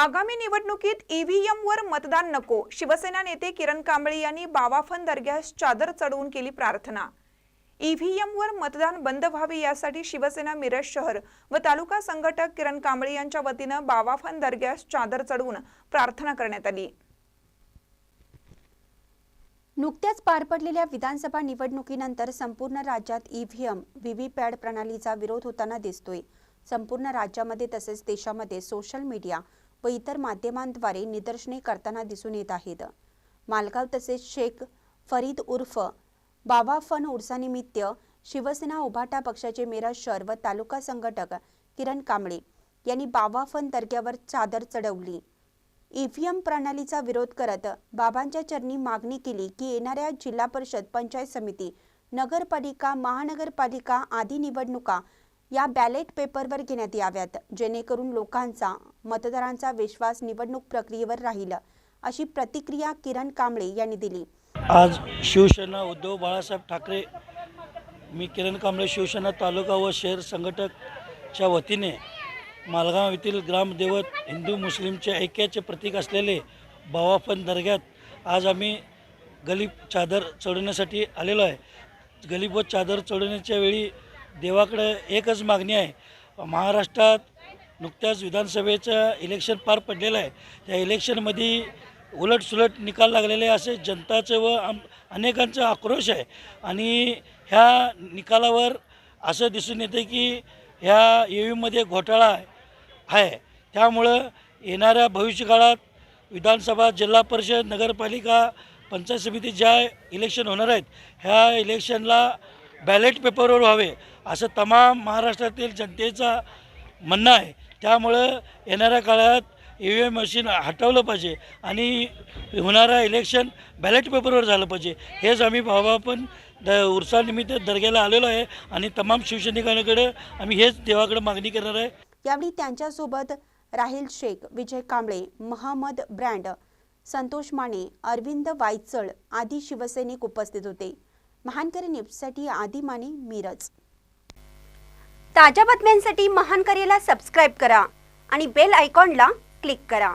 आगामी निवडणुकीत ईव्हीएमवर मतदान नको, शिवसेना नेते किरण कांबळे यांनी बावाफन दर्ग्यास चादर चढवून केली प्रार्थना। ईव्हीएमवर मतदान बंद व्हावे यासाठी शिवसेना मिरज शहर व तालुका संघटक किरण कांबळे यांच्या वतीने बावाफन दर्ग्यास चादर चढवून प्रार्थना करण्यात आली। नुकत्याच पार पडलेल्या विधानसभा निवडणुकीनंतर संपूर्ण राज्यात ईव्हीएम व्हीव्हीपॅट प्रणालीचा विरोध होताना दिसतोय। संपूर्ण राज्यामध्ये तसेच देशामध्ये सोशल मीडिया व इतर माध्यमांद्वारे निदर्शने करताना दिसून येत आहेत। मालगाव तसेच शेख फरीद उर्फ बावाफन उर्सानिमित्त शिवसेना उभाटा पक्षाचे मिरज शहर व तालुका संघटक किरण कांबळे यांनी बावाफन दर्ग्यावर चादर चढवली। ईव्हीएम प्रणालीचा विरोध करत बाबांच्या चरणी मागणी केली की येणाऱ्या जिल्हा परिषद, पंचायत समिती, नगरपालिका, महानगरपालिका आदी निवडणुका या बॅलेट पेपरवर घेण्यात याव्यात, जेणेकरून लोकांचा, मतदारांचा विश्वास निवडणूक प्रक्रियेवर राहील, अशी प्रतिक्रिया किरण कांबळे यांनी दिली। आज शिवसेना उद्धव बाळासाहेब ठाकरे, मी किरण कांबळे शिवसेना तालुका व शहर संघटकच्या वतीने मालगाव येथील ग्रामदेवत हिंदू मुस्लिमच्या ऐक्याचे प्रतीक असलेले बावाफन दर्ग्यात आज आम्ही गलीब चादर चढवण्यासाठी आलेलो आहे। गलीब व चादर चढवण्याच्या वेळी देवाकडे एकच मागणी आहे। महाराष्ट्रात नुकत्याच विधानसभेचं इलेक्शन पार पडलेलं आहे। त्या इलेक्शनमध्ये उलटसुलट निकाल लागलेले असे जनताचे व अनेकांचा आक्रोश आहे आणि ह्या निकालावर असं दिसून येते की ह्या ईव्हीएममध्ये घोटाळा आहे। त्यामुळं येणाऱ्या भविष्यकाळात विधानसभा, जिल्हा परिषद, नगरपालिका, पंचायत समिती ज्या इलेक्शन होणार आहेत ह्या इलेक्शनला बॅलेट पेपरवर व्हावे असं तमाम महाराष्ट्रातील जनतेचा म्हणणं आहे। त्यामुळं येणाऱ्या काळात ईव्हीएम मशीन हटवलं पाहिजे आणि होणारं इलेक्शन बॅलेट पेपरवर झालं पाहिजे। हेच आम्ही बावाफन उर्सानिमित्त दर्ग्याला आलेलो आहे आणि तमाम शिवसैनिकांकडे आम्ही हेच देवाकडे मागणी करणार आहे। यावेळी त्यांच्यासोबत राहिल शेख, विजय कांबळे, महम्मद ब्रँड, संतोष माने, अरविंद वायचळ आदी शिवसैनिक उपस्थित होते। महानकरी न्यूजसाठी आदी माने, मिरज। ताज्या बातम्यांसाठी महानकरीला सबस्क्राइब करा आणि बेल आयकॉनला क्लिक करा।